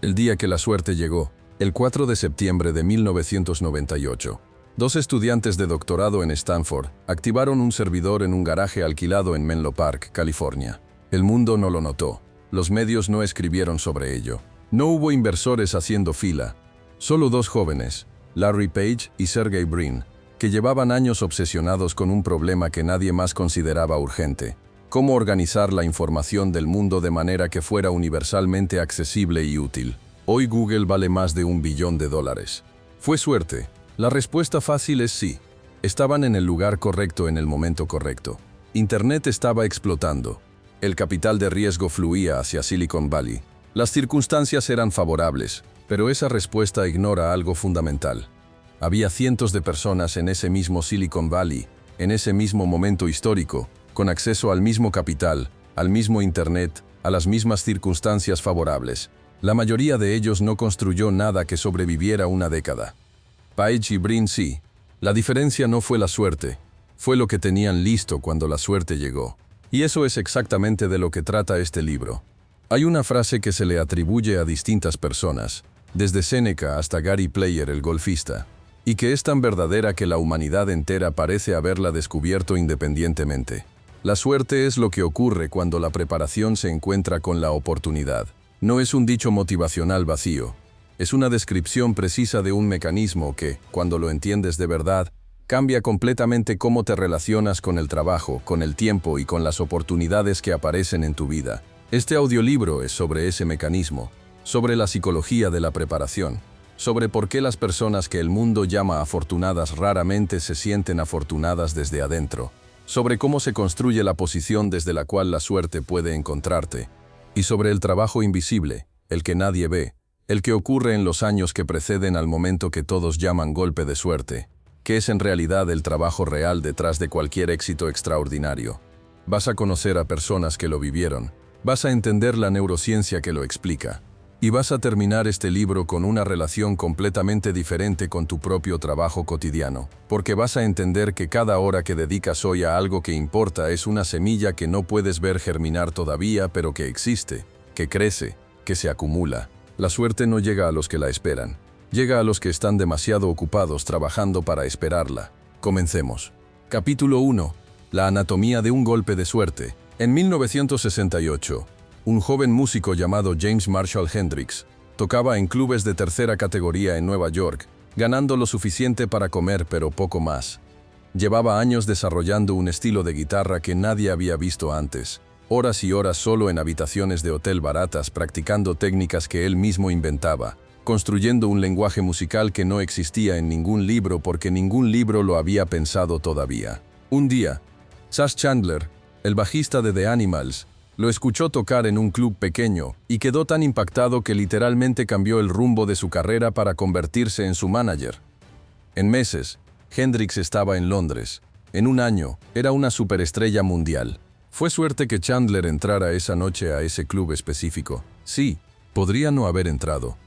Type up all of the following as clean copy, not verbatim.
El día que la suerte llegó, el 4 de septiembre de 1998, dos estudiantes de doctorado en Stanford activaron un servidor en un garaje alquilado en Menlo Park, California. El mundo no lo notó. Los medios no escribieron sobre ello. No hubo inversores haciendo fila. Solo dos jóvenes, Larry Page y Sergey Brin, que llevaban años obsesionados con un problema que nadie más consideraba urgente: cómo organizar la información del mundo de manera que fuera universalmente accesible y útil. Hoy Google vale más de $1 billón. ¿Fue suerte? La respuesta fácil es sí. Estaban en el lugar correcto en el momento correcto. Internet estaba explotando. El capital de riesgo fluía hacia Silicon Valley. Las circunstancias eran favorables, pero esa respuesta ignora algo fundamental. Había cientos de personas en ese mismo Silicon Valley, en ese mismo momento histórico, con acceso al mismo capital, al mismo Internet, a las mismas circunstancias favorables. La mayoría de ellos no construyó nada que sobreviviera una década. Page y Brin sí. La diferencia no fue la suerte, fue lo que tenían listo cuando la suerte llegó. Y eso es exactamente de lo que trata este libro. Hay una frase que se le atribuye a distintas personas, desde Séneca hasta Gary Player el golfista, y que es tan verdadera que la humanidad entera parece haberla descubierto independientemente. La suerte es lo que ocurre cuando la preparación se encuentra con la oportunidad. No es un dicho motivacional vacío. Es una descripción precisa de un mecanismo que, cuando lo entiendes de verdad, cambia completamente cómo te relacionas con el trabajo, con el tiempo y con las oportunidades que aparecen en tu vida. Este audiolibro es sobre ese mecanismo, sobre la psicología de la preparación, sobre por qué las personas que el mundo llama afortunadas raramente se sienten afortunadas desde adentro, sobre cómo se construye la posición desde la cual la suerte puede encontrarte, y sobre el trabajo invisible, el que nadie ve, el que ocurre en los años que preceden al momento que todos llaman golpe de suerte, que es en realidad el trabajo real detrás de cualquier éxito extraordinario. Vas a conocer a personas que lo vivieron, vas a entender la neurociencia que lo explica, y vas a terminar este libro con una relación completamente diferente con tu propio trabajo cotidiano, porque vas a entender que cada hora que dedicas hoy a algo que importa es una semilla que no puedes ver germinar todavía, pero que existe, que crece, que se acumula. La suerte no llega a los que la esperan. Llega a los que están demasiado ocupados trabajando para esperarla. Comencemos. Capítulo 1. La anatomía de un golpe de suerte. En 1968, un joven músico llamado James Marshall Hendrix tocaba en clubes de tercera categoría en Nueva York, ganando lo suficiente para comer pero poco más. Llevaba años desarrollando un estilo de guitarra que nadie había visto antes. Horas y horas solo en habitaciones de hotel baratas practicando técnicas que él mismo inventaba, construyendo un lenguaje musical que no existía en ningún libro porque ningún libro lo había pensado todavía. Un día, Sash Chandler, el bajista de The Animals, lo escuchó tocar en un club pequeño y quedó tan impactado que literalmente cambió el rumbo de su carrera para convertirse en su manager. En meses, Hendrix estaba en Londres. En un año, era una superestrella mundial. Fue suerte que Chandler entrara esa noche a ese club específico. Sí, podría no haber entrado.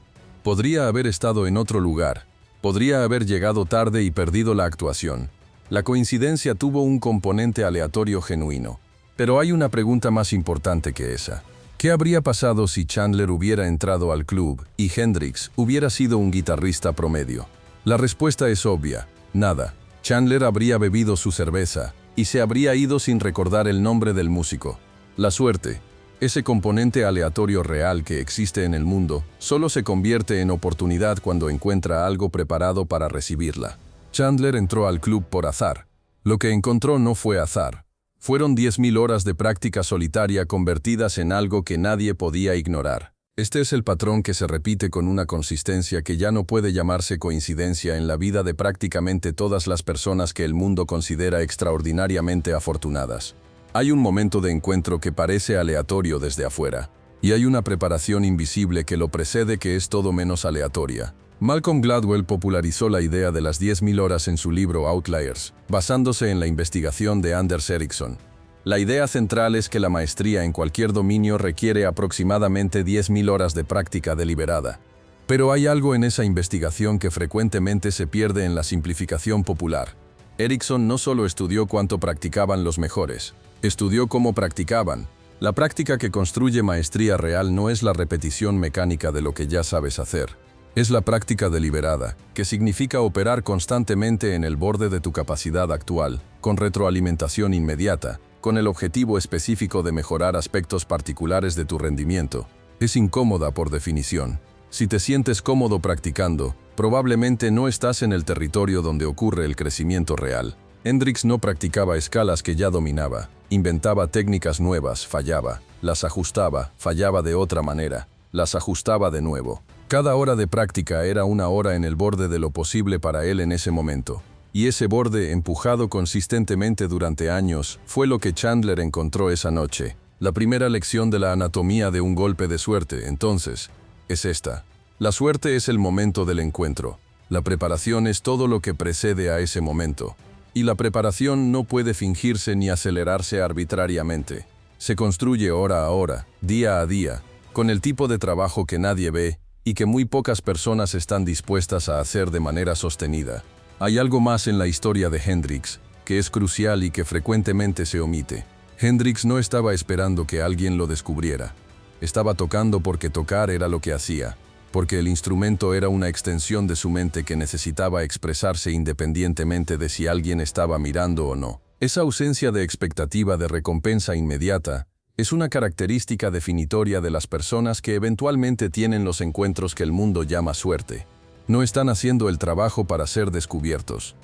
Podría haber estado en otro lugar. Podría haber llegado tarde y perdido la actuación. La coincidencia tuvo un componente aleatorio genuino. Pero hay una pregunta más importante que esa. ¿Qué habría pasado si Chandler hubiera entrado al club y Hendrix hubiera sido un guitarrista promedio? La respuesta es obvia. Nada. Chandler habría bebido su cerveza y se habría ido sin recordar el nombre del músico. La suerte, ese componente aleatorio real que existe en el mundo, solo se convierte en oportunidad cuando encuentra algo preparado para recibirla. Chandler entró al club por azar. Lo que encontró no fue azar. Fueron 10.000 horas de práctica solitaria convertidas en algo que nadie podía ignorar. Este es el patrón que se repite con una consistencia que ya no puede llamarse coincidencia en la vida de prácticamente todas las personas que el mundo considera extraordinariamente afortunadas. Hay un momento de encuentro que parece aleatorio desde afuera, y hay una preparación invisible que lo precede que es todo menos aleatoria. Malcolm Gladwell popularizó la idea de las 10.000 horas en su libro Outliers, basándose en la investigación de Anders Ericsson. La idea central es que la maestría en cualquier dominio requiere aproximadamente 10.000 horas de práctica deliberada. Pero hay algo en esa investigación que frecuentemente se pierde en la simplificación popular. Ericsson no solo estudió cuánto practicaban los mejores, estudió cómo practicaban, La práctica que construye maestría real no es la repetición mecánica de lo que ya sabes hacer. Es la práctica deliberada, que significa operar constantemente en el borde de tu capacidad actual, con retroalimentación inmediata, con el objetivo específico de mejorar aspectos particulares de tu rendimiento. Es incómoda por definición. Si te sientes cómodo practicando, probablemente no estás en el territorio donde ocurre el crecimiento real. Hendricks no practicaba escalas que ya dominaba, inventaba técnicas nuevas, fallaba, las ajustaba, fallaba de otra manera, las ajustaba de nuevo. Cada hora de práctica era una hora en el borde de lo posible para él en ese momento. Y ese borde, empujado consistentemente durante años, fue lo que Chandler encontró esa noche. La primera lección de la anatomía de un golpe de suerte, entonces, es esta. La suerte es el momento del encuentro. La preparación es todo lo que precede a ese momento. Y la preparación no puede fingirse ni acelerarse arbitrariamente. Se construye hora a hora, día a día, con el tipo de trabajo que nadie ve y que muy pocas personas están dispuestas a hacer de manera sostenida. Hay algo más en la historia de Hendricks, que es crucial y que frecuentemente se omite. Hendricks no estaba esperando que alguien lo descubriera. Estaba tocando porque tocar era lo que hacía, porque el instrumento era una extensión de su mente que necesitaba expresarse independientemente de si alguien estaba mirando o no. Esa ausencia de expectativa de recompensa inmediata es una característica definitoria de las personas que eventualmente tienen los encuentros que el mundo llama suerte. No están haciendo el trabajo para ser descubiertos.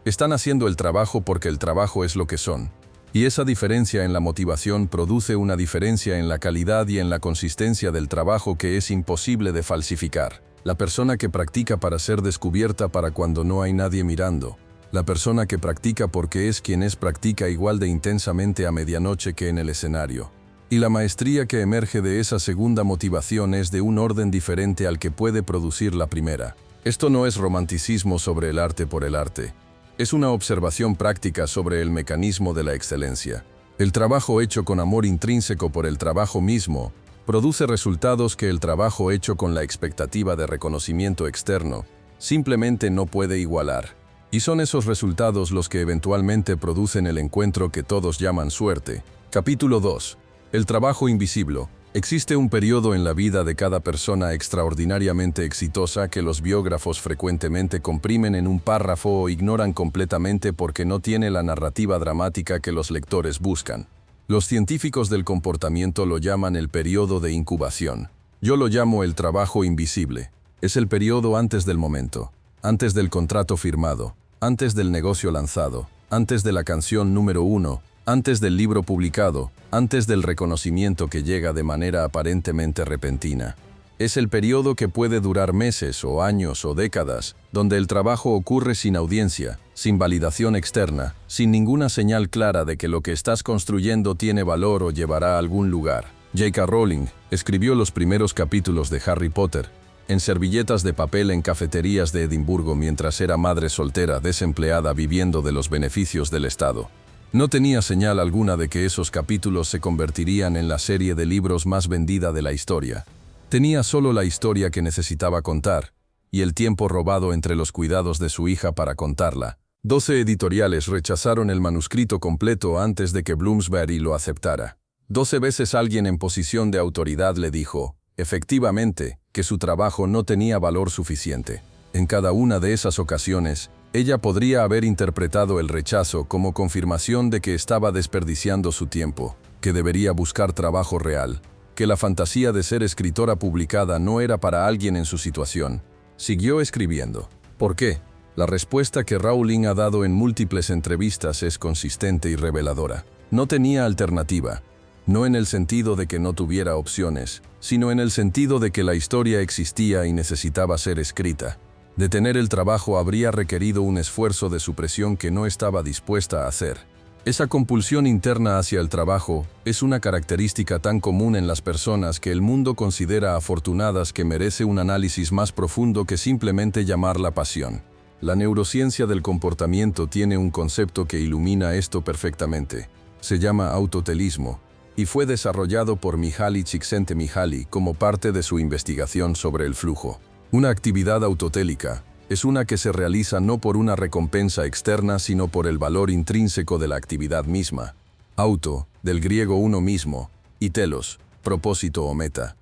Están haciendo el trabajo porque el trabajo es lo que son. Y esa diferencia en la motivación produce una diferencia en la calidad y en la consistencia del trabajo que es imposible de falsificar. La persona que practica para ser descubierta para cuando no hay nadie mirando. La persona que practica porque es quien es practica igual de intensamente a medianoche que en el escenario. Y la maestría que emerge de esa segunda motivación es de un orden diferente al que puede producir la primera. Esto no es romanticismo sobre el arte por el arte. Es una observación práctica sobre el mecanismo de la excelencia. El trabajo hecho con amor intrínseco por el trabajo mismo produce resultados que el trabajo hecho con la expectativa de reconocimiento externo simplemente no puede igualar. Y son esos resultados los que eventualmente producen el encuentro que todos llaman suerte. Capítulo 2. El trabajo invisible. Existe un periodo en la vida de cada persona extraordinariamente exitosa que los biógrafos frecuentemente comprimen en un párrafo o ignoran completamente porque no tiene la narrativa dramática que los lectores buscan. Los científicos del comportamiento lo llaman el periodo de incubación. Yo lo llamo el trabajo invisible. Es el periodo antes del momento, antes del contrato firmado, antes del negocio lanzado, antes de la canción número 1, antes del libro publicado, antes del reconocimiento que llega de manera aparentemente repentina. Es el periodo que puede durar meses o años o décadas, donde el trabajo ocurre sin audiencia, sin validación externa, sin ninguna señal clara de que lo que estás construyendo tiene valor o llevará a algún lugar. J.K. Rowling escribió los primeros capítulos de Harry Potter en servilletas de papel en cafeterías de Edimburgo mientras era madre soltera desempleada viviendo de los beneficios del Estado. No tenía señal alguna de que esos capítulos se convertirían en la serie de libros más vendida de la historia. Tenía solo la historia que necesitaba contar, y el tiempo robado entre los cuidados de su hija para contarla. 12 editoriales rechazaron el manuscrito completo antes de que Bloomsbury lo aceptara. 12 veces alguien en posición de autoridad le dijo, efectivamente, que su trabajo no tenía valor suficiente. En cada una de esas ocasiones, ella podría haber interpretado el rechazo como confirmación de que estaba desperdiciando su tiempo, que debería buscar trabajo real, que la fantasía de ser escritora publicada no era para alguien en su situación. Siguió escribiendo. ¿Por qué? La respuesta que Rowling ha dado en múltiples entrevistas es consistente y reveladora. No tenía alternativa. No en el sentido de que no tuviera opciones, sino en el sentido de que la historia existía y necesitaba ser escrita. Detener el trabajo habría requerido un esfuerzo de supresión que no estaba dispuesta a hacer. Esa compulsión interna hacia el trabajo es una característica tan común en las personas que el mundo considera afortunadas que merece un análisis más profundo que simplemente llamarla pasión. La neurociencia del comportamiento tiene un concepto que ilumina esto perfectamente. Se llama autotelismo, y fue desarrollado por Mihaly Csikszentmihalyi como parte de su investigación sobre el flujo. Una actividad autotélica es una que se realiza no por una recompensa externa sino por el valor intrínseco de la actividad misma. Auto, del griego uno mismo, Y telos, propósito o meta.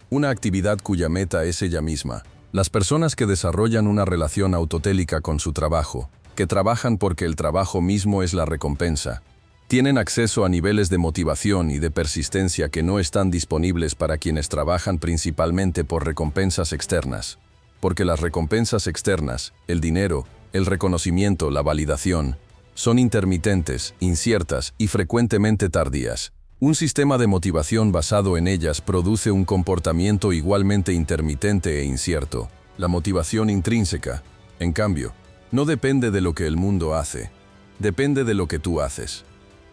Una actividad cuya meta es ella misma. Las personas que desarrollan una relación autotélica con su trabajo, que trabajan porque el trabajo mismo es la recompensa, tienen acceso a niveles de motivación y de persistencia que no están disponibles para quienes trabajan principalmente por recompensas externas. Porque las recompensas externas, el dinero, el reconocimiento, la validación, son intermitentes, inciertas y frecuentemente tardías. Un sistema de motivación basado en ellas produce un comportamiento igualmente intermitente e incierto. La motivación intrínseca, en cambio, no depende de lo que el mundo hace, depende de lo que tú haces.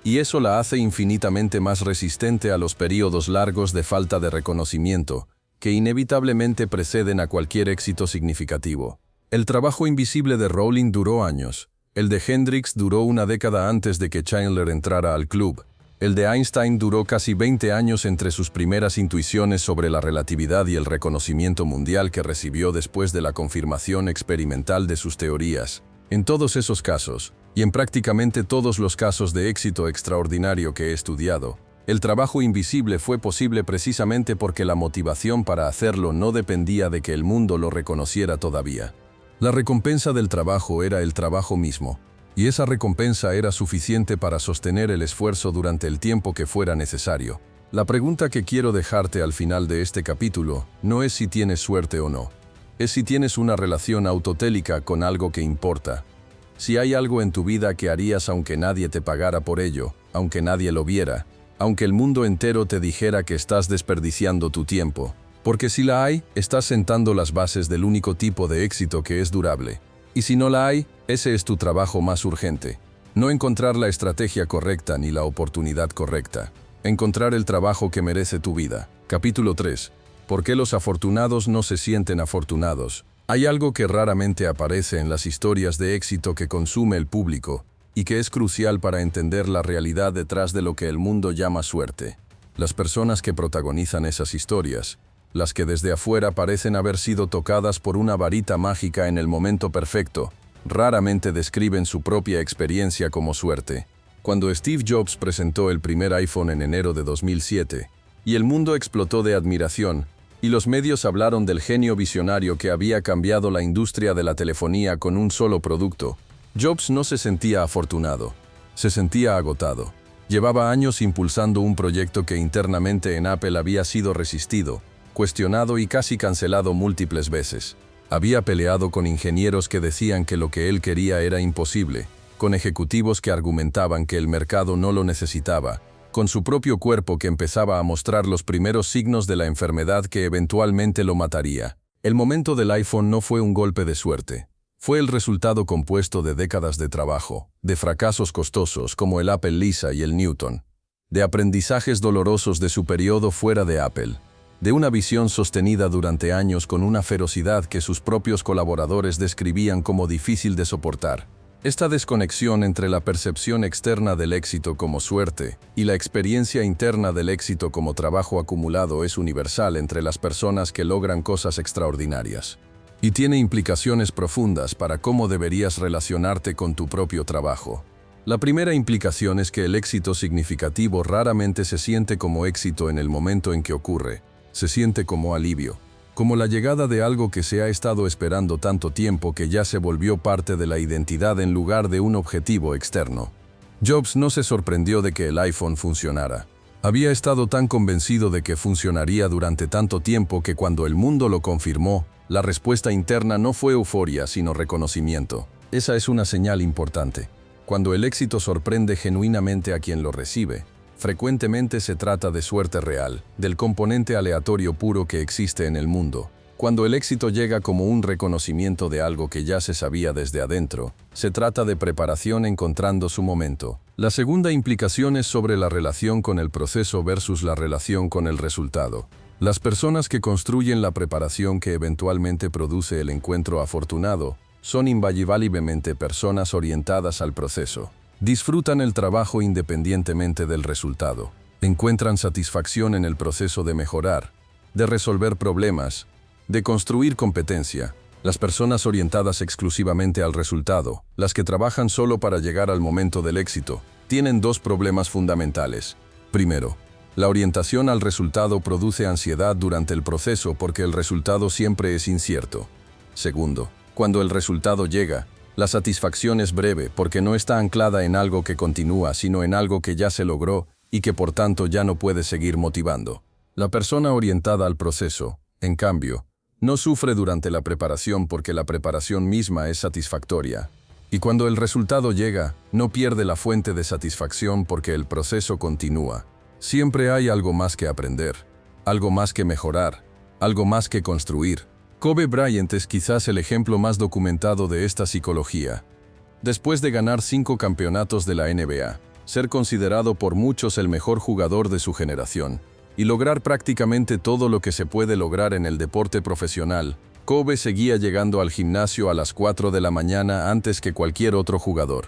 Y eso la hace infinitamente más resistente a los periodos largos de falta de reconocimiento, que inevitablemente preceden a cualquier éxito significativo. El trabajo invisible de Rowling duró años. El de Hendrix duró una década antes de que Chandler entrara al club. El de Einstein duró casi 20 años entre sus primeras intuiciones sobre la relatividad y el reconocimiento mundial que recibió después de la confirmación experimental de sus teorías. En todos esos casos, y en prácticamente todos los casos de éxito extraordinario que he estudiado, el trabajo invisible fue posible precisamente porque la motivación para hacerlo no dependía de que el mundo lo reconociera todavía. La recompensa del trabajo era el trabajo mismo. Y esa recompensa era suficiente para sostener el esfuerzo durante el tiempo que fuera necesario. La pregunta que quiero dejarte al final de este capítulo no es si tienes suerte o no. Es si tienes una relación autotélica con algo que importa. Si hay algo en tu vida que harías aunque nadie te pagara por ello, aunque nadie lo viera, aunque el mundo entero te dijera que estás desperdiciando tu tiempo. Porque si la hay, estás sentando las bases del único tipo de éxito que es durable. Y si no la hay, ese es tu trabajo más urgente. No encontrar la estrategia correcta ni la oportunidad correcta. Encontrar el trabajo que merece tu vida. Capítulo 3. ¿Por qué los afortunados no se sienten afortunados? Hay algo que raramente aparece en las historias de éxito que consume el público y que es crucial para entender la realidad detrás de lo que el mundo llama suerte. Las personas que protagonizan esas historias, las que desde afuera parecen haber sido tocadas por una varita mágica en el momento perfecto, raramente describen su propia experiencia como suerte. Cuando Steve Jobs presentó el primer iPhone en enero de 2007, y el mundo explotó de admiración, y los medios hablaron del genio visionario que había cambiado la industria de la telefonía con un solo producto, Jobs no se sentía afortunado, se sentía agotado. Llevaba años impulsando un proyecto que internamente en Apple había sido resistido, cuestionado y casi cancelado múltiples veces. Había peleado con ingenieros que decían que lo que él quería era imposible, con ejecutivos que argumentaban que el mercado no lo necesitaba, con su propio cuerpo que empezaba a mostrar los primeros signos de la enfermedad que eventualmente lo mataría. El momento del iPhone no fue un golpe de suerte. Fue el resultado compuesto de décadas de trabajo, de fracasos costosos como el Apple Lisa y el Newton, de aprendizajes dolorosos de su periodo fuera de Apple, de una visión sostenida durante años con una ferocidad que sus propios colaboradores describían como difícil de soportar. Esta desconexión entre la percepción externa del éxito como suerte y la experiencia interna del éxito como trabajo acumulado es universal entre las personas que logran cosas extraordinarias. Y tiene implicaciones profundas para cómo deberías relacionarte con tu propio trabajo. La primera implicación es que el éxito significativo raramente se siente como éxito en el momento en que ocurre. Se siente como alivio, como la llegada de algo que se ha estado esperando tanto tiempo que ya se volvió parte de la identidad en lugar de un objetivo externo. Jobs no se sorprendió de que el iPhone funcionara. Había estado tan convencido de que funcionaría durante tanto tiempo que cuando el mundo lo confirmó, la respuesta interna no fue euforia, sino reconocimiento. Esa es una señal importante. Cuando el éxito sorprende genuinamente a quien lo recibe, frecuentemente se trata de suerte real, del componente aleatorio puro que existe en el mundo. Cuando el éxito llega como un reconocimiento de algo que ya se sabía desde adentro, se trata de preparación encontrando su momento. La segunda implicación es sobre la relación con el proceso versus la relación con el resultado. Las personas que construyen la preparación que eventualmente produce el encuentro afortunado son invariablemente personas orientadas al proceso. Disfrutan el trabajo independientemente del resultado. Encuentran satisfacción en el proceso de mejorar, de resolver problemas, de construir competencia. Las personas orientadas exclusivamente al resultado, las que trabajan solo para llegar al momento del éxito, tienen dos problemas fundamentales. Primero, La orientación al resultado produce ansiedad durante el proceso porque el resultado siempre es incierto. Segundo, cuando el resultado llega, la satisfacción es breve porque no está anclada en algo que continúa, sino en algo que ya se logró y que por tanto ya no puede seguir motivando. La persona orientada al proceso, en cambio, no sufre durante la preparación porque la preparación misma es satisfactoria. Y cuando el resultado llega, no pierde la fuente de satisfacción porque el proceso continúa. Siempre hay algo más que aprender, algo más que mejorar, algo más que construir. Kobe Bryant es quizás el ejemplo más documentado de esta psicología. Después de ganar 5 campeonatos de la NBA, ser considerado por muchos el mejor jugador de su generación, y lograr prácticamente todo lo que se puede lograr en el deporte profesional, Kobe seguía llegando al gimnasio a las 4 de la mañana antes que cualquier otro jugador.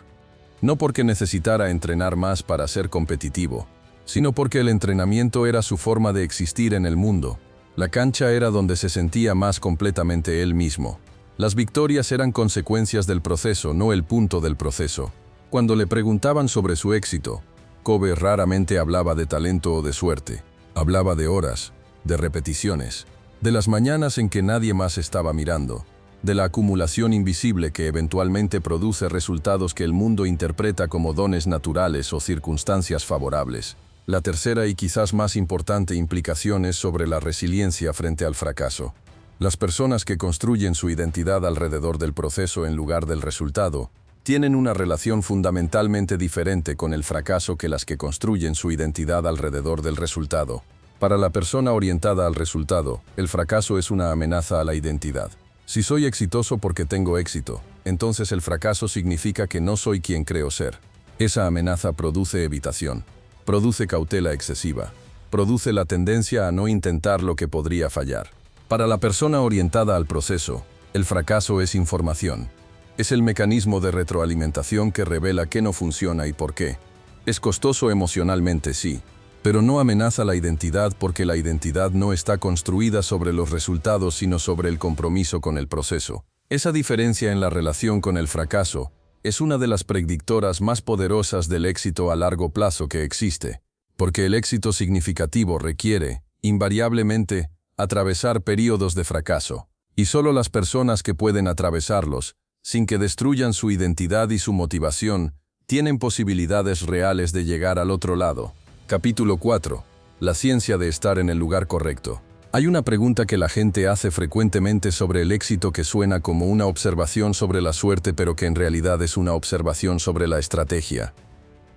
No porque necesitara entrenar más para ser competitivo, sino porque el entrenamiento era su forma de existir en el mundo. La cancha era donde se sentía más completamente él mismo. Las victorias eran consecuencias del proceso, no el punto del proceso. Cuando le preguntaban sobre su éxito, Kobe raramente hablaba de talento o de suerte. Hablaba de horas, de repeticiones, de las mañanas en que nadie más estaba mirando, de la acumulación invisible que eventualmente produce resultados que el mundo interpreta como dones naturales o circunstancias favorables. La tercera y quizás más importante implicación es sobre la resiliencia frente al fracaso. Las personas que construyen su identidad alrededor del proceso en lugar del resultado tienen una relación fundamentalmente diferente con el fracaso que las que construyen su identidad alrededor del resultado. Para la persona orientada al resultado, el fracaso es una amenaza a la identidad. Si soy exitoso porque tengo éxito, entonces el fracaso significa que no soy quien creo ser. Esa amenaza produce evitación. Produce cautela excesiva. Produce la tendencia a no intentar lo que podría fallar. Para la persona orientada al proceso, el fracaso es información. Es el mecanismo de retroalimentación que revela qué no funciona y por qué. Es costoso emocionalmente, sí, pero no amenaza la identidad porque la identidad no está construida sobre los resultados sino sobre el compromiso con el proceso. Esa diferencia en la relación con el fracaso es una de las predictoras más poderosas del éxito a largo plazo que existe, porque el éxito significativo requiere, invariablemente, atravesar períodos de fracaso, y solo las personas que pueden atravesarlos, sin que destruyan su identidad y su motivación, tienen posibilidades reales de llegar al otro lado. Capítulo 4. La ciencia de estar en el lugar correcto. Hay una pregunta que la gente hace frecuentemente sobre el éxito que suena como una observación sobre la suerte, pero que en realidad es una observación sobre la estrategia.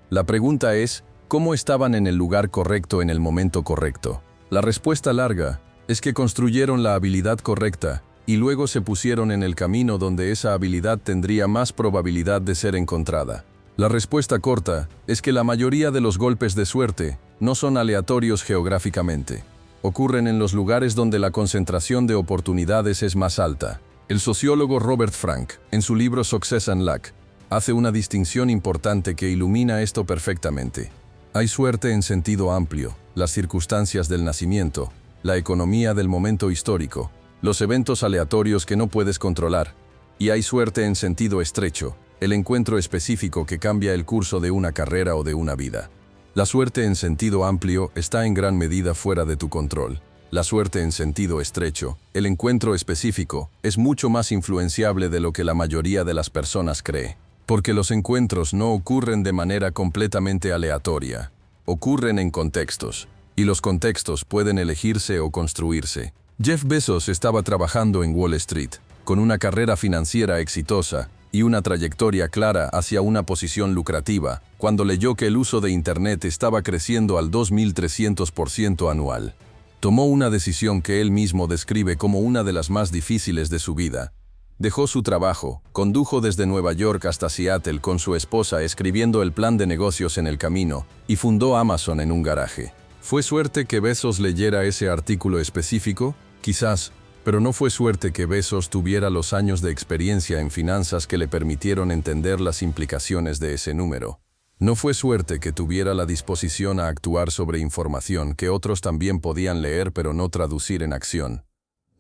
La pregunta es, ¿cómo estaban en el lugar correcto en el momento correcto? La respuesta larga es que construyeron la habilidad correcta y luego se pusieron en el camino donde esa habilidad tendría más probabilidad de ser encontrada. La respuesta corta es que la mayoría de los golpes de suerte no son aleatorios geográficamente. Ocurren en los lugares donde la concentración de oportunidades es más alta. El sociólogo Robert Frank, en su libro Success and Luck, hace una distinción importante que ilumina esto perfectamente. Hay suerte en sentido amplio, las circunstancias del nacimiento, la economía del momento histórico, los eventos aleatorios que no puedes controlar. Y hay suerte en sentido estrecho, el encuentro específico que cambia el curso de una carrera o de una vida. La suerte en sentido amplio está en gran medida fuera de tu control. La suerte en sentido estrecho, el encuentro específico, es mucho más influenciable de lo que la mayoría de las personas cree. Porque los encuentros no ocurren de manera completamente aleatoria. Ocurren en contextos. Y los contextos pueden elegirse o construirse. Jeff Bezos estaba trabajando en Wall Street, con una carrera financiera exitosa y una trayectoria clara hacia una posición lucrativa, cuando leyó que el uso de Internet estaba creciendo al 2.300% anual. Tomó una decisión que él mismo describe como una de las más difíciles de su vida. Dejó su trabajo, condujo desde Nueva York hasta Seattle con su esposa escribiendo el plan de negocios en el camino, y fundó Amazon en un garaje. ¿Fue suerte que Bezos leyera ese artículo específico? Quizás, pero no fue suerte que Bezos tuviera los años de experiencia en finanzas que le permitieron entender las implicaciones de ese número. No fue suerte que tuviera la disposición a actuar sobre información que otros también podían leer pero no traducir en acción.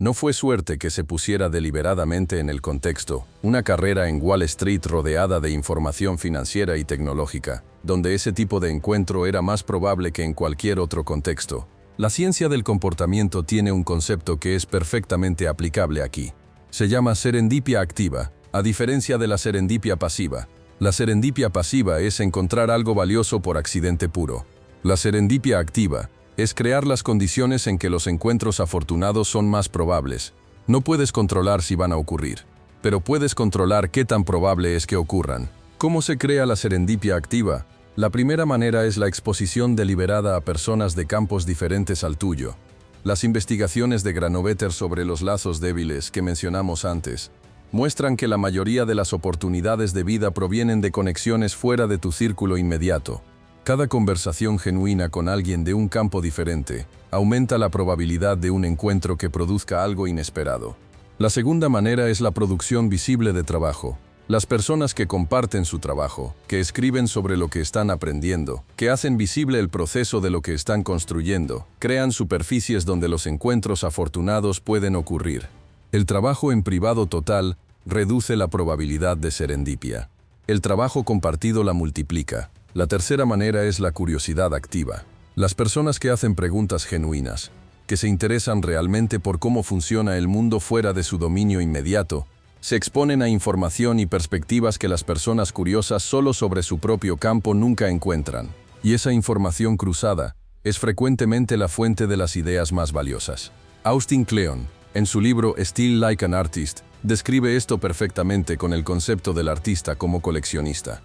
No fue suerte que se pusiera deliberadamente en el contexto, una carrera en Wall Street rodeada de información financiera y tecnológica, donde ese tipo de encuentro era más probable que en cualquier otro contexto. La ciencia del comportamiento tiene un concepto que es perfectamente aplicable aquí. Se llama serendipia activa, a diferencia de la serendipia pasiva. La serendipia pasiva es encontrar algo valioso por accidente puro. La serendipia activa es crear las condiciones en que los encuentros afortunados son más probables. No puedes controlar si van a ocurrir, pero puedes controlar qué tan probable es que ocurran. ¿Cómo se crea la serendipia activa? La primera manera es la exposición deliberada a personas de campos diferentes al tuyo. Las investigaciones de Granovetter sobre los lazos débiles que mencionamos antes muestran que la mayoría de las oportunidades de vida provienen de conexiones fuera de tu círculo inmediato. Cada conversación genuina con alguien de un campo diferente aumenta la probabilidad de un encuentro que produzca algo inesperado. La segunda manera es la producción visible de trabajo. Las personas que comparten su trabajo, que escriben sobre lo que están aprendiendo, que hacen visible el proceso de lo que están construyendo, crean superficies donde los encuentros afortunados pueden ocurrir. El trabajo en privado total reduce la probabilidad de serendipia. El trabajo compartido la multiplica. La tercera manera es la curiosidad activa. Las personas que hacen preguntas genuinas, que se interesan realmente por cómo funciona el mundo fuera de su dominio inmediato, se exponen a información y perspectivas que las personas curiosas solo sobre su propio campo nunca encuentran. Y esa información cruzada es frecuentemente la fuente de las ideas más valiosas. Austin Kleon, en su libro Still Like an Artist, describe esto perfectamente con el concepto del artista como coleccionista.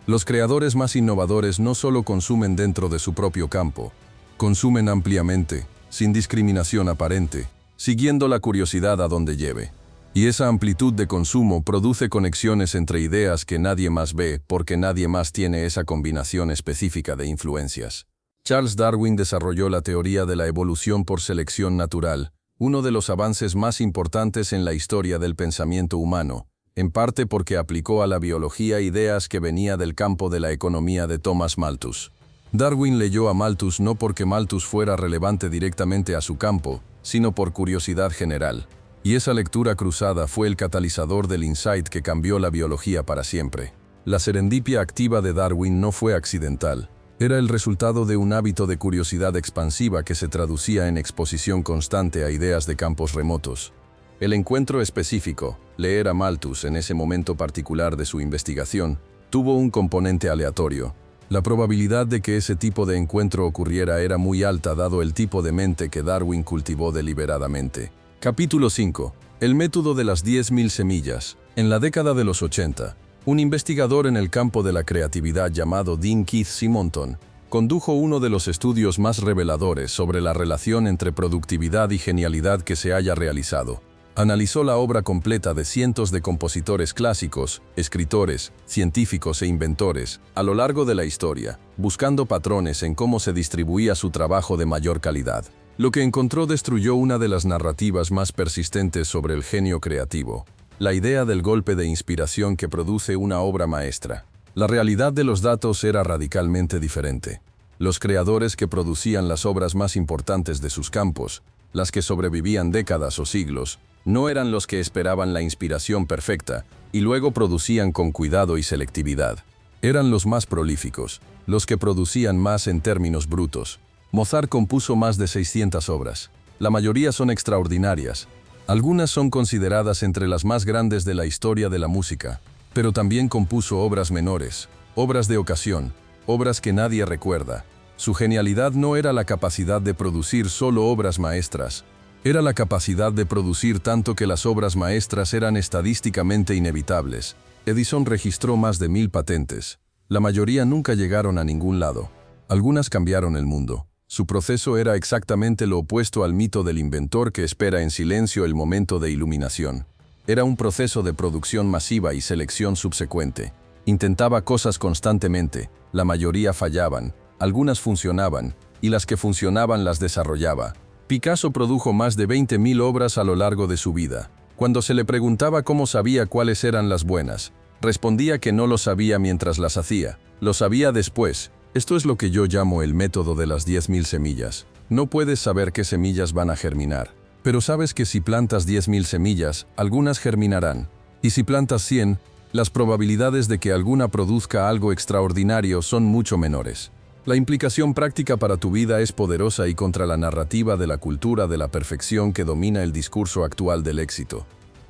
Los creadores más innovadores no solo consumen dentro de su propio campo, consumen ampliamente, sin discriminación aparente, siguiendo la curiosidad a donde lleve. Y esa amplitud de consumo produce conexiones entre ideas que nadie más ve porque nadie más tiene esa combinación específica de influencias. Charles Darwin desarrolló la teoría de la evolución por selección natural, uno de los avances más importantes en la historia del pensamiento humano, en parte porque aplicó a la biología ideas que venía del campo de la economía de Thomas Malthus. Darwin leyó a Malthus no porque Malthus fuera relevante directamente a su campo, sino por curiosidad general. Y esa lectura cruzada fue el catalizador del insight que cambió la biología para siempre. La serendipia activa de Darwin no fue accidental. Era el resultado de un hábito de curiosidad expansiva que se traducía en exposición constante a ideas de campos remotos. El encuentro específico, leer a Malthus en ese momento particular de su investigación, tuvo un componente aleatorio. La probabilidad de que ese tipo de encuentro ocurriera era muy alta dado el tipo de mente que Darwin cultivó deliberadamente. Capítulo 5. El método de las 10.000 semillas. En la década de los 80, un investigador en el campo de la creatividad llamado Dean Keith Simonton condujo uno de los estudios más reveladores sobre la relación entre productividad y genialidad que se haya realizado. Analizó la obra completa de cientos de compositores clásicos, escritores, científicos e inventores a lo largo de la historia, buscando patrones en cómo se distribuía su trabajo de mayor calidad. Lo que encontró destruyó una de las narrativas más persistentes sobre el genio creativo, la idea del golpe de inspiración que produce una obra maestra. La realidad de los datos era radicalmente diferente. Los creadores que producían las obras más importantes de sus campos, las que sobrevivían décadas o siglos, no eran los que esperaban la inspiración perfecta y luego producían con cuidado y selectividad. Eran los más prolíficos, los que producían más en términos brutos. Mozart compuso más de 600 obras. La mayoría son extraordinarias. Algunas son consideradas entre las más grandes de la historia de la música, pero también compuso obras menores, obras de ocasión, obras que nadie recuerda. Su genialidad no era la capacidad de producir solo obras maestras, era la capacidad de producir tanto que las obras maestras eran estadísticamente inevitables. Edison registró más de 1000 patentes. La mayoría nunca llegaron a ningún lado. Algunas cambiaron el mundo. Su proceso era exactamente lo opuesto al mito del inventor que espera en silencio el momento de iluminación. Era un proceso de producción masiva y selección subsecuente. Intentaba cosas constantemente, la mayoría fallaban, algunas funcionaban, y las que funcionaban las desarrollaba. Picasso produjo más de 20.000 obras a lo largo de su vida. Cuando se le preguntaba cómo sabía cuáles eran las buenas, respondía que no lo sabía mientras las hacía, lo sabía después. Esto es lo que yo llamo el método de las 10.000 semillas. No puedes saber qué semillas van a germinar. Pero sabes que si plantas 10.000 semillas, algunas germinarán. Y si plantas 100, las probabilidades de que alguna produzca algo extraordinario son mucho menores. La implicación práctica para tu vida es poderosa y contra la narrativa de la cultura de la perfección que domina el discurso actual del éxito.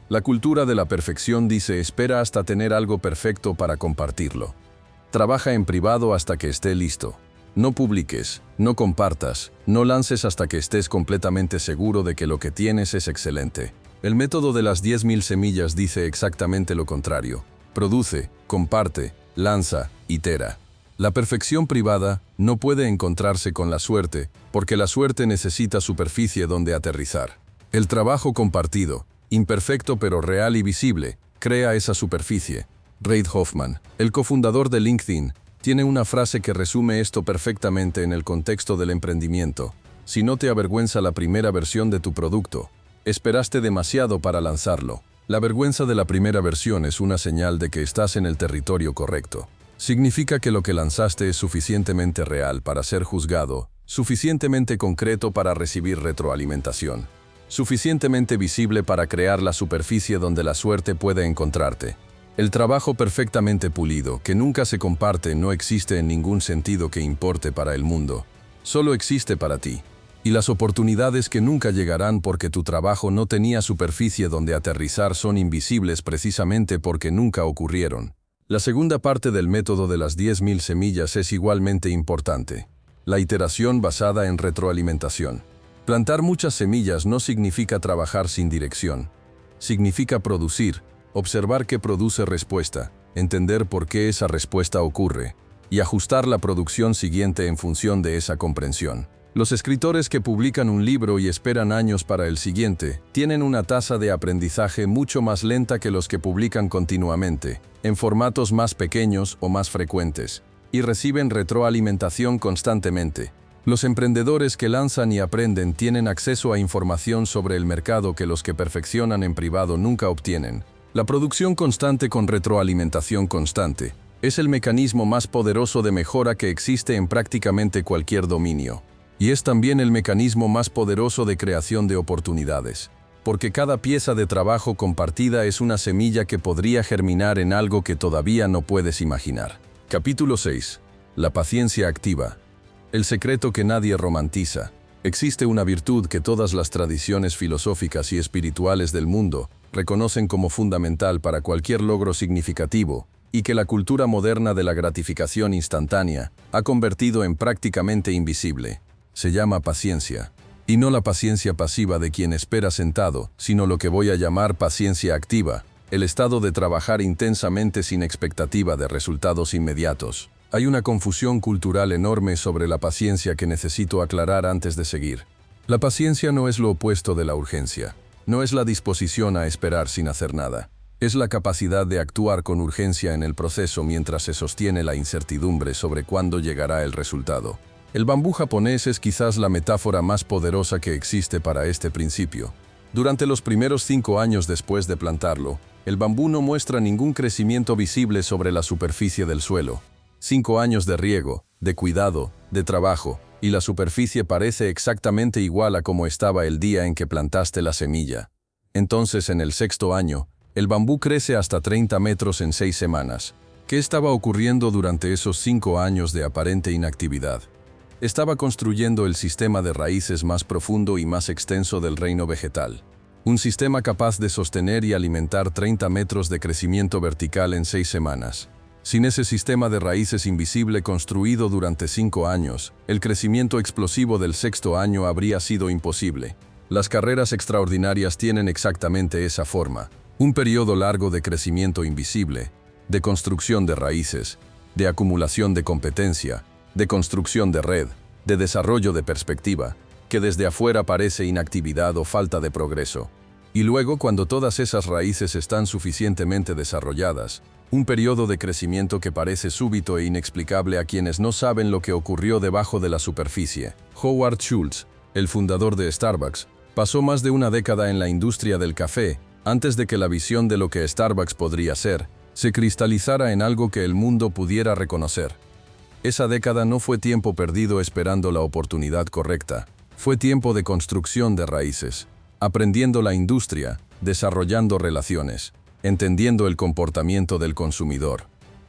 La cultura de la perfección dice: espera hasta tener algo perfecto para compartirlo. Trabaja en privado hasta que esté listo. No publiques, no compartas, no lances hasta que estés completamente seguro de que lo que tienes es excelente. El método de las 10.000 semillas dice exactamente lo contrario. Produce, comparte, lanza, itera. La perfección privada no puede encontrarse con la suerte, porque la suerte necesita superficie donde aterrizar. El trabajo compartido, imperfecto pero real y visible, crea esa superficie. Reid Hoffman, el cofundador de LinkedIn, tiene una frase que resume esto perfectamente en el contexto del emprendimiento. Si no te avergüenza la primera versión de tu producto, esperaste demasiado para lanzarlo. La vergüenza de la primera versión es una señal de que estás en el territorio correcto. Significa que lo que lanzaste es suficientemente real para ser juzgado, suficientemente concreto para recibir retroalimentación, suficientemente visible para crear la superficie donde la suerte puede encontrarte. El trabajo perfectamente pulido, que nunca se comparte, no existe en ningún sentido que importe para el mundo. Solo existe para ti. Y las oportunidades que nunca llegarán porque tu trabajo no tenía superficie donde aterrizar son invisibles precisamente porque nunca ocurrieron. La segunda parte del método de las 10.000 semillas es igualmente importante. La iteración basada en retroalimentación. Plantar muchas semillas no significa trabajar sin dirección. Significa producir, observar qué produce respuesta, entender por qué esa respuesta ocurre, y ajustar la producción siguiente en función de esa comprensión. Los escritores que publican un libro y esperan años para el siguiente, tienen una tasa de aprendizaje mucho más lenta que los que publican continuamente, en formatos más pequeños o más frecuentes, y reciben retroalimentación constantemente. Los emprendedores que lanzan y aprenden tienen acceso a información sobre el mercado que los que perfeccionan en privado nunca obtienen. La producción constante con retroalimentación constante es el mecanismo más poderoso de mejora que existe en prácticamente cualquier dominio. Y es también el mecanismo más poderoso de creación de oportunidades. Porque cada pieza de trabajo compartida es una semilla que podría germinar en algo que todavía no puedes imaginar. Capítulo 6. La paciencia activa. El secreto que nadie romantiza. Existe una virtud que todas las tradiciones filosóficas y espirituales del mundo reconocen como fundamental para cualquier logro significativo, y que la cultura moderna de la gratificación instantánea ha convertido en prácticamente invisible. Se llama paciencia. Y no la paciencia pasiva de quien espera sentado, sino lo que voy a llamar paciencia activa, el estado de trabajar intensamente sin expectativa de resultados inmediatos. Hay una confusión cultural enorme sobre la paciencia que necesito aclarar antes de seguir. La paciencia no es lo opuesto de la urgencia. No es la disposición a esperar sin hacer nada. Es la capacidad de actuar con urgencia en el proceso mientras se sostiene la incertidumbre sobre cuándo llegará el resultado. El bambú japonés es quizás la metáfora más poderosa que existe para este principio. Durante los primeros 5 años después de plantarlo, el bambú no muestra ningún crecimiento visible sobre la superficie del suelo. 5 años de riego, de cuidado, de trabajo, y la superficie parece exactamente igual a como estaba el día en que plantaste la semilla. Entonces, en el 6.º año, el bambú crece hasta 30 metros en 6 semanas. ¿Qué estaba ocurriendo durante esos 5 años de aparente inactividad? Estaba construyendo el sistema de raíces más profundo y más extenso del reino vegetal. Un sistema capaz de sostener y alimentar 30 metros de crecimiento vertical en 6 semanas. Sin ese sistema de raíces invisible construido durante 5 años, el crecimiento explosivo del 6.º año habría sido imposible. Las carreras extraordinarias tienen exactamente esa forma. Un periodo largo de crecimiento invisible, de construcción de raíces, de acumulación de competencia, de construcción de red, de desarrollo de perspectiva, que desde afuera parece inactividad o falta de progreso. Y luego, cuando todas esas raíces están suficientemente desarrolladas, un periodo de crecimiento que parece súbito e inexplicable a quienes no saben lo que ocurrió debajo de la superficie. Howard Schultz, el fundador de Starbucks, pasó más de una década en la industria del café antes de que la visión de lo que Starbucks podría ser se cristalizara en algo que el mundo pudiera reconocer. Esa década no fue tiempo perdido esperando la oportunidad correcta, fue tiempo de construcción de raíces. aprendiendo la industria, desarrollando relaciones, entendiendo el comportamiento del consumidor,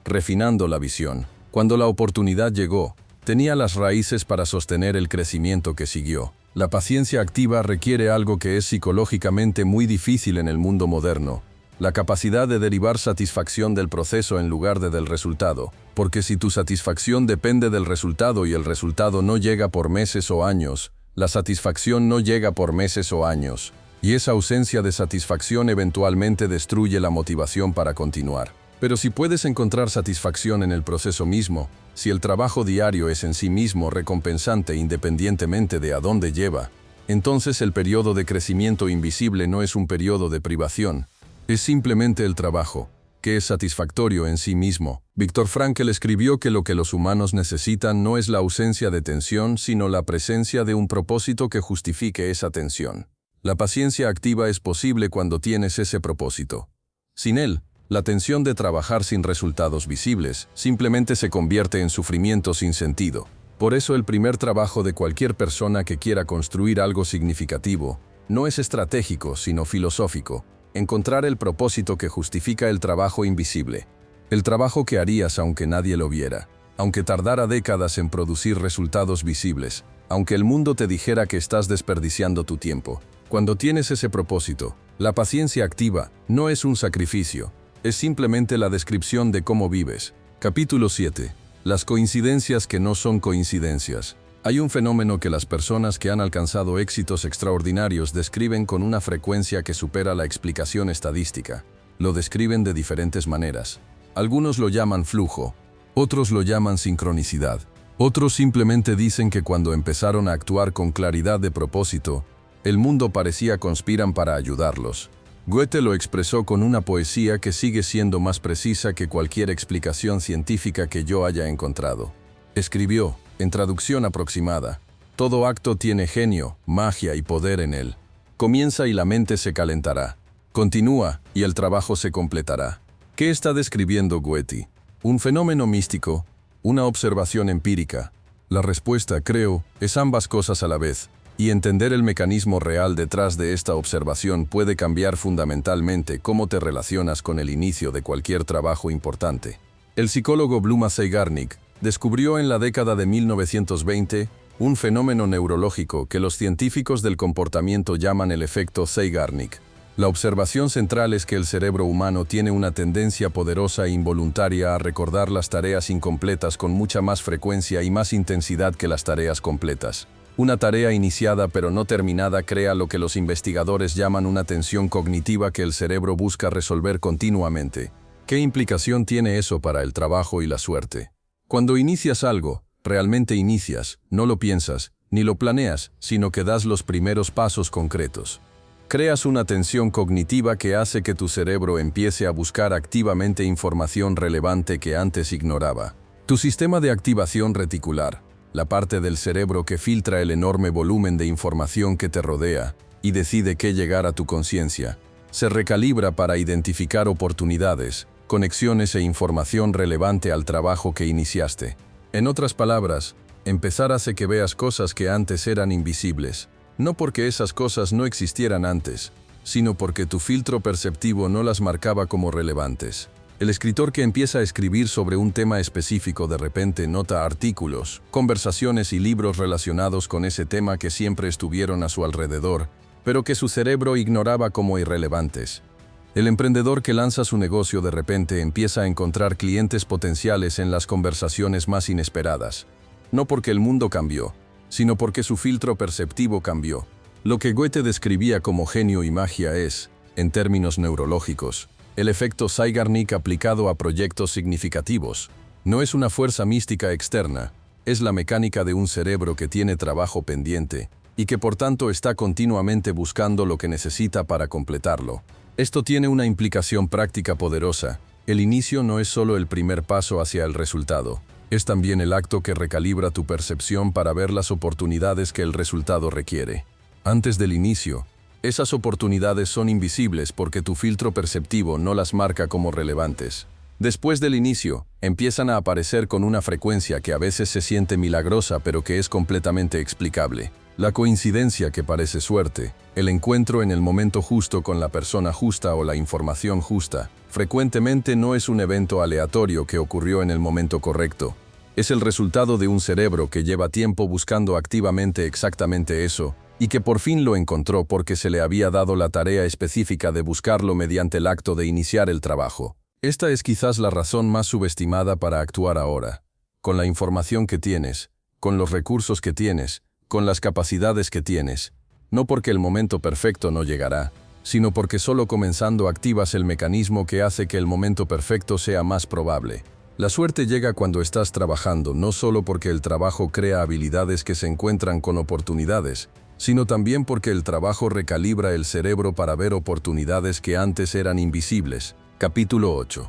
refinando la visión. Cuando la oportunidad llegó, tenía las raíces para sostener el crecimiento que siguió. La paciencia activa requiere algo que es psicológicamente muy difícil en el mundo moderno: la capacidad de derivar satisfacción del proceso en lugar de del resultado, porque si tu satisfacción depende del resultado y el resultado no llega por meses o años, la satisfacción no llega por meses o años, y esa ausencia de satisfacción eventualmente destruye la motivación para continuar. Pero si puedes encontrar satisfacción en el proceso mismo, si el trabajo diario es en sí mismo recompensante independientemente de a dónde lleva, entonces el periodo de crecimiento invisible no es un periodo de privación, es simplemente el trabajo, que es satisfactorio en sí mismo. Viktor Frankl escribió que lo que los humanos necesitan no es la ausencia de tensión, sino la presencia de un propósito que justifique esa tensión. La paciencia activa es posible cuando tienes ese propósito. Sin él, la tensión de trabajar sin resultados visibles simplemente se convierte en sufrimiento sin sentido. Por eso el primer trabajo de cualquier persona que quiera construir algo significativo no es estratégico, sino filosófico: encontrar el propósito que justifica el trabajo invisible. El trabajo que harías aunque nadie lo viera, aunque tardara décadas en producir resultados visibles, aunque el mundo te dijera que estás desperdiciando tu tiempo. Cuando tienes ese propósito, la paciencia activa no es un sacrificio, es simplemente la descripción de cómo vives. Capítulo 7. Las coincidencias que no son coincidencias. Hay un fenómeno que las personas que han alcanzado éxitos extraordinarios describen con una frecuencia que supera la explicación estadística. Lo describen de diferentes maneras. Algunos lo llaman flujo, otros lo llaman sincronicidad. Otros simplemente dicen que cuando empezaron a actuar con claridad de propósito, el mundo parecía conspirar para ayudarlos. Goethe lo expresó con una poesía que sigue siendo más precisa que cualquier explicación científica que yo haya encontrado. Escribió, en traducción aproximada: todo acto tiene genio, magia y poder en él. Comienza y la mente se calentará. Continúa y el trabajo se completará. ¿Qué está describiendo Goethe? ¿Un fenómeno místico? ¿Una observación empírica? La respuesta, creo, es ambas cosas a la vez, y entender el mecanismo real detrás de esta observación puede cambiar fundamentalmente cómo te relacionas con el inicio de cualquier trabajo importante. El psicólogo Bluma Zeigarnik descubrió en la década de 1920 un fenómeno neurológico que los científicos del comportamiento llaman el efecto Zeigarnik. La observación central es que el cerebro humano tiene una tendencia poderosa e involuntaria a recordar las tareas incompletas con mucha más frecuencia y más intensidad que las tareas completas. Una tarea iniciada pero no terminada crea lo que los investigadores llaman una tensión cognitiva que el cerebro busca resolver continuamente. ¿Qué implicación tiene eso para el trabajo y la suerte? Cuando inicias algo, realmente inicias, no lo piensas, ni lo planeas, sino que das los primeros pasos concretos. Creas una tensión cognitiva que hace que tu cerebro empiece a buscar activamente información relevante que antes ignoraba. Tu sistema de activación reticular, la parte del cerebro que filtra el enorme volumen de información que te rodea y decide qué llegar a tu conciencia, se recalibra para identificar oportunidades, conexiones e información relevante al trabajo que iniciaste. En otras palabras, empezar hace que veas cosas que antes eran invisibles, no porque esas cosas no existieran antes, sino porque tu filtro perceptivo no las marcaba como relevantes. El escritor que empieza a escribir sobre un tema específico de repente nota artículos, conversaciones y libros relacionados con ese tema que siempre estuvieron a su alrededor, pero que su cerebro ignoraba como irrelevantes. El emprendedor que lanza su negocio de repente empieza a encontrar clientes potenciales en las conversaciones más inesperadas. No porque el mundo cambió, sino porque su filtro perceptivo cambió. Lo que Goethe describía como genio y magia es, en términos neurológicos, el efecto Zeigarnik aplicado a proyectos significativos. No es una fuerza mística externa, es la mecánica de un cerebro que tiene trabajo pendiente y que por tanto está continuamente buscando lo que necesita para completarlo. Esto tiene una implicación práctica poderosa. El inicio no es solo el primer paso hacia el resultado, es también el acto que recalibra tu percepción para ver las oportunidades que el resultado requiere. Antes del inicio, esas oportunidades son invisibles porque tu filtro perceptivo no las marca como relevantes. Después del inicio, empiezan a aparecer con una frecuencia que a veces se siente milagrosa pero que es completamente explicable. La coincidencia que parece suerte, el encuentro en el momento justo con la persona justa o la información justa, frecuentemente no es un evento aleatorio que ocurrió en el momento correcto. Es el resultado de un cerebro que lleva tiempo buscando activamente exactamente eso, y que por fin lo encontró porque se le había dado la tarea específica de buscarlo mediante el acto de iniciar el trabajo. Esta es quizás la razón más subestimada para actuar ahora. Con la información que tienes, con los recursos que tienes, con las capacidades que tienes. No porque el momento perfecto no llegará, sino porque solo comenzando activas el mecanismo que hace que el momento perfecto sea más probable. La suerte llega cuando estás trabajando, no solo porque el trabajo crea habilidades que se encuentran con oportunidades, sino también porque el trabajo recalibra el cerebro para ver oportunidades que antes eran invisibles. Capítulo 8.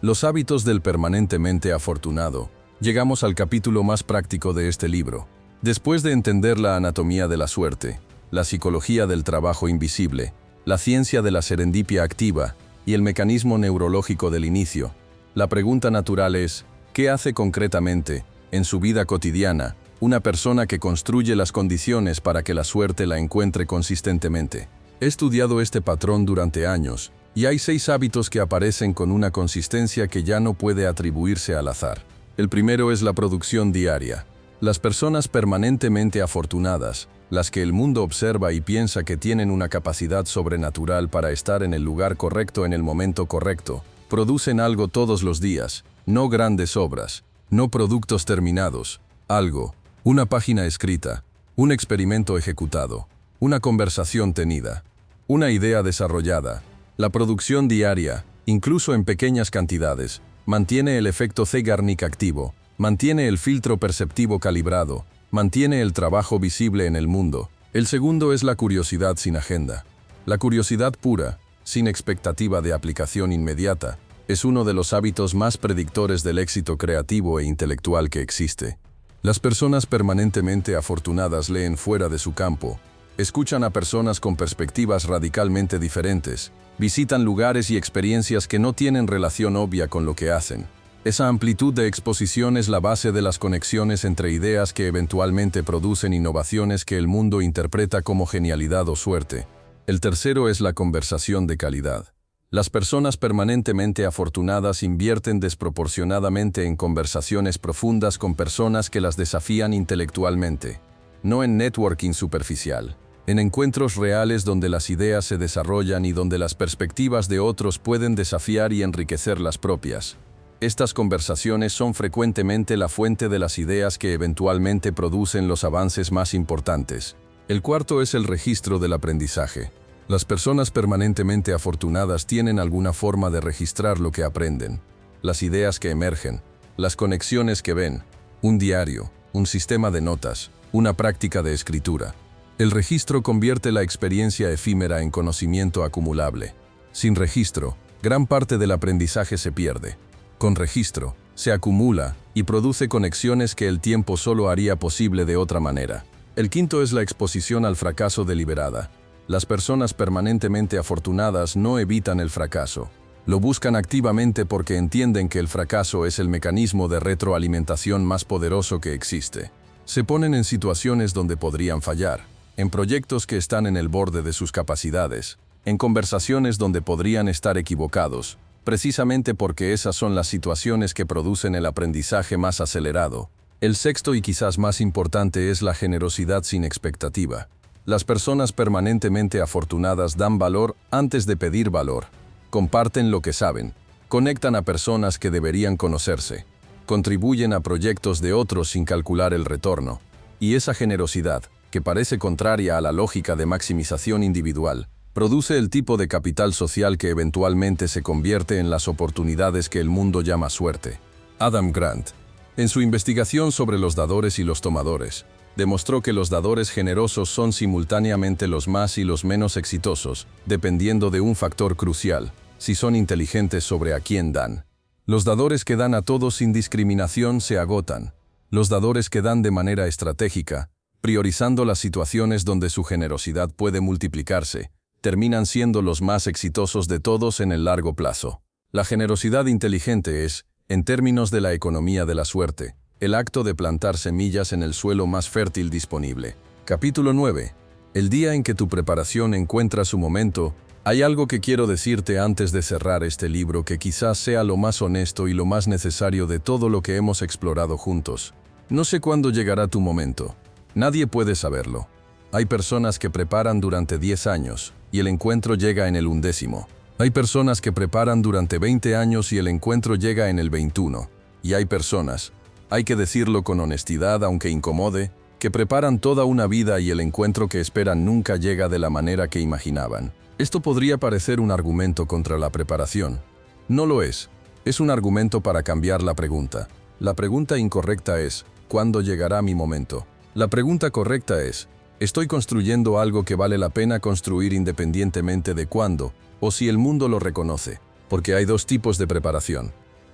Los hábitos del permanentemente afortunado. Llegamos al capítulo más práctico de este libro. Después de entender la anatomía de la suerte, la psicología del trabajo invisible, la ciencia de la serendipia activa y el mecanismo neurológico del inicio, la pregunta natural es, ¿qué hace concretamente, en su vida cotidiana, una persona que construye las condiciones para que la suerte la encuentre consistentemente? He estudiado este patrón durante años, y hay 6 hábitos que aparecen con una consistencia que ya no puede atribuirse al azar. El primero es la producción diaria. Las personas permanentemente afortunadas, las que el mundo observa y piensa que tienen una capacidad sobrenatural para estar en el lugar correcto en el momento correcto, producen algo todos los días, no grandes obras, no productos terminados, algo, una página escrita, un experimento ejecutado, una conversación tenida, una idea desarrollada. La producción diaria, incluso en pequeñas cantidades, mantiene el efecto Zeigarnik activo, mantiene el filtro perceptivo calibrado, mantiene el trabajo visible en el mundo. El segundo es la curiosidad sin agenda. La curiosidad pura, sin expectativa de aplicación inmediata, es uno de los hábitos más predictores del éxito creativo e intelectual que existe. Las personas permanentemente afortunadas leen fuera de su campo, escuchan a personas con perspectivas radicalmente diferentes, visitan lugares y experiencias que no tienen relación obvia con lo que hacen. Esa amplitud de exposición es la base de las conexiones entre ideas que eventualmente producen innovaciones que el mundo interpreta como genialidad o suerte. El tercero es la conversación de calidad. Las personas permanentemente afortunadas invierten desproporcionadamente en conversaciones profundas con personas que las desafían intelectualmente, no en networking superficial, en encuentros reales donde las ideas se desarrollan y donde las perspectivas de otros pueden desafiar y enriquecer las propias. Estas conversaciones son frecuentemente la fuente de las ideas que eventualmente producen los avances más importantes. El cuarto es el registro del aprendizaje. Las personas permanentemente afortunadas tienen alguna forma de registrar lo que aprenden, las ideas que emergen, las conexiones que ven, un diario, un sistema de notas, una práctica de escritura. El registro convierte la experiencia efímera en conocimiento acumulable. Sin registro, gran parte del aprendizaje se pierde. Con registro, se acumula y produce conexiones que el tiempo solo haría posible de otra manera. El quinto es la exposición al fracaso deliberada. Las personas permanentemente afortunadas no evitan el fracaso. Lo buscan activamente porque entienden que el fracaso es el mecanismo de retroalimentación más poderoso que existe. Se ponen en situaciones donde podrían fallar, en proyectos que están en el borde de sus capacidades, en conversaciones donde podrían estar equivocados, precisamente porque esas son las situaciones que producen el aprendizaje más acelerado. El sexto y quizás más importante es la generosidad sin expectativa. Las personas permanentemente afortunadas dan valor antes de pedir valor. Comparten lo que saben, conectan a personas que deberían conocerse, contribuyen a proyectos de otros sin calcular el retorno. Y esa generosidad, que parece contraria a la lógica de maximización individual, produce el tipo de capital social que eventualmente se convierte en las oportunidades que el mundo llama suerte. Adam Grant, en su investigación sobre los dadores y los tomadores, demostró que los dadores generosos son simultáneamente los más y los menos exitosos, dependiendo de un factor crucial, si son inteligentes sobre a quién dan. Los dadores que dan a todos sin discriminación se agotan. Los dadores que dan de manera estratégica, priorizando las situaciones donde su generosidad puede multiplicarse, terminan siendo los más exitosos de todos en el largo plazo. La generosidad inteligente es, en términos de la economía de la suerte, el acto de plantar semillas en el suelo más fértil disponible. Capítulo 9. El día en que tu preparación encuentra su momento. Hay algo que quiero decirte antes de cerrar este libro que quizás sea lo más honesto y lo más necesario de todo lo que hemos explorado juntos. No sé cuándo llegará tu momento. Nadie puede saberlo. Hay personas que preparan durante 10 años y el encuentro llega en el 11º. Hay personas que preparan durante 20 años y el encuentro llega en el 21. Y hay personas, hay que decirlo con honestidad aunque incomode, que preparan toda una vida y el encuentro que esperan nunca llega de la manera que imaginaban. Esto podría parecer un argumento contra la preparación. No lo es. Es un argumento para cambiar la pregunta. La pregunta incorrecta es, ¿cuándo llegará mi momento? La pregunta correcta es, ¿estoy construyendo algo que vale la pena construir independientemente de cuándo, o si el mundo lo reconoce? Porque hay dos tipos de preparación.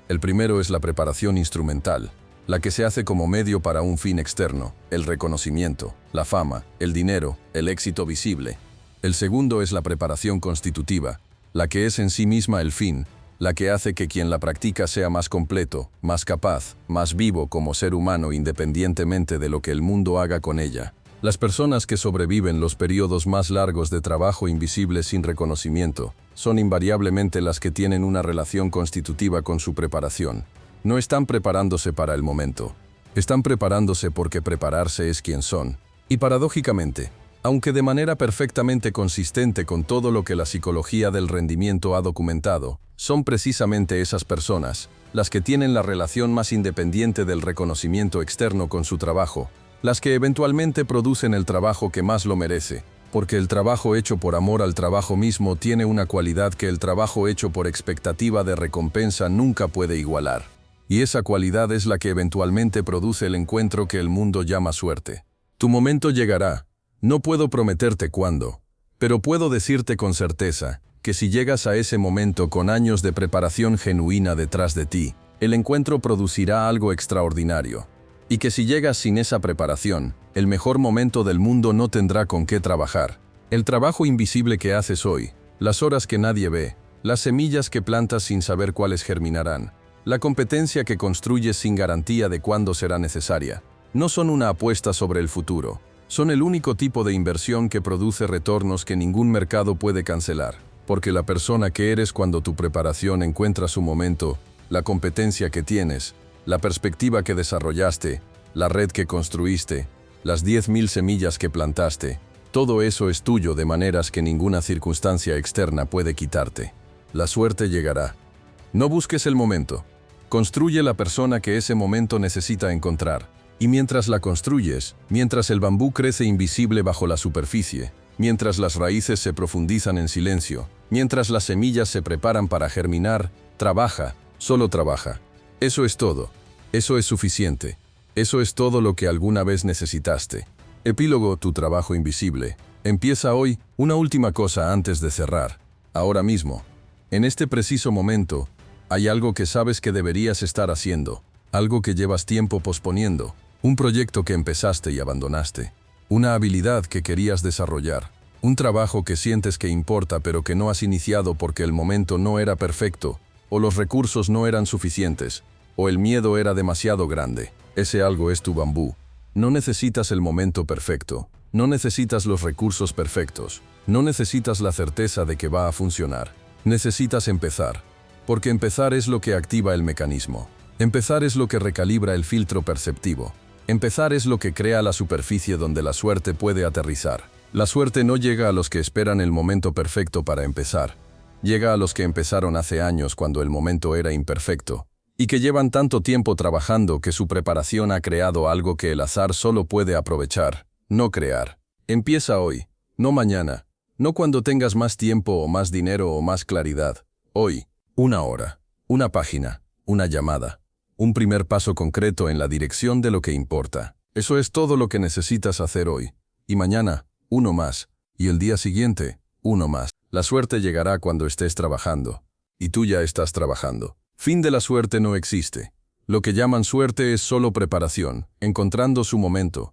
El primero es la preparación instrumental, la que se hace como medio para un fin externo, el reconocimiento, la fama, el dinero, el éxito visible. El segundo es la preparación constitutiva, la que es en sí misma el fin, la que hace que quien la practica sea más completo, más capaz, más vivo como ser humano independientemente de lo que el mundo haga con ella. Las personas que sobreviven los periodos más largos de trabajo invisible sin reconocimiento son invariablemente las que tienen una relación constitutiva con su preparación. No están preparándose para el momento. Están preparándose porque prepararse es quien son. Y paradójicamente, aunque de manera perfectamente consistente con todo lo que la psicología del rendimiento ha documentado, son precisamente esas personas las que tienen la relación más independiente del reconocimiento externo con su trabajo, las que eventualmente producen el trabajo que más lo merece, porque el trabajo hecho por amor al trabajo mismo tiene una cualidad que el trabajo hecho por expectativa de recompensa nunca puede igualar. Y esa cualidad es la que eventualmente produce el encuentro que el mundo llama suerte. Tu momento llegará. No puedo prometerte cuándo, pero puedo decirte con certeza que si llegas a ese momento con años de preparación genuina detrás de ti, el encuentro producirá algo extraordinario. Y que si llegas sin esa preparación, el mejor momento del mundo no tendrá con qué trabajar. El trabajo invisible que haces hoy, las horas que nadie ve, las semillas que plantas sin saber cuáles germinarán, la competencia que construyes sin garantía de cuándo será necesaria, no son una apuesta sobre el futuro. Son el único tipo de inversión que produce retornos que ningún mercado puede cancelar, porque la persona que eres cuando tu preparación encuentra su momento, la competencia que tienes, la perspectiva que desarrollaste, la red que construiste, las 10.000 semillas que plantaste, todo eso es tuyo de maneras que ninguna circunstancia externa puede quitarte. La suerte llegará. No busques el momento. Construye la persona que ese momento necesita encontrar. Y mientras la construyes, mientras el bambú crece invisible bajo la superficie, mientras las raíces se profundizan en silencio, mientras las semillas se preparan para germinar, trabaja, solo trabaja. Eso es todo. Eso es suficiente. Eso es todo lo que alguna vez necesitaste. Epílogo, tu trabajo invisible. Empieza hoy. Una última cosa antes de cerrar. Ahora mismo. En este preciso momento, hay algo que sabes que deberías estar haciendo. Algo que llevas tiempo posponiendo. Un proyecto que empezaste y abandonaste. Una habilidad que querías desarrollar. Un trabajo que sientes que importa pero que no has iniciado porque el momento no era perfecto, o los recursos no eran suficientes, o el miedo era demasiado grande. Ese algo es tu bambú. No necesitas el momento perfecto. No necesitas los recursos perfectos. No necesitas la certeza de que va a funcionar. Necesitas empezar. Porque empezar es lo que activa el mecanismo. Empezar es lo que recalibra el filtro perceptivo. Empezar es lo que crea la superficie donde la suerte puede aterrizar. La suerte no llega a los que esperan el momento perfecto para empezar. Llega a los que empezaron hace años cuando el momento era imperfecto, y que llevan tanto tiempo trabajando que su preparación ha creado algo que el azar solo puede aprovechar, no crear. Empieza hoy, no mañana, no cuando tengas más tiempo o más dinero o más claridad. Hoy, una hora, una página, una llamada, un primer paso concreto en la dirección de lo que importa. Eso es todo lo que necesitas hacer hoy. Y mañana, uno más. Y el día siguiente, uno más. La suerte llegará cuando estés trabajando. Y tú ya estás trabajando. Fin de la suerte no existe. Lo que llaman suerte es solo preparación, encontrando su momento.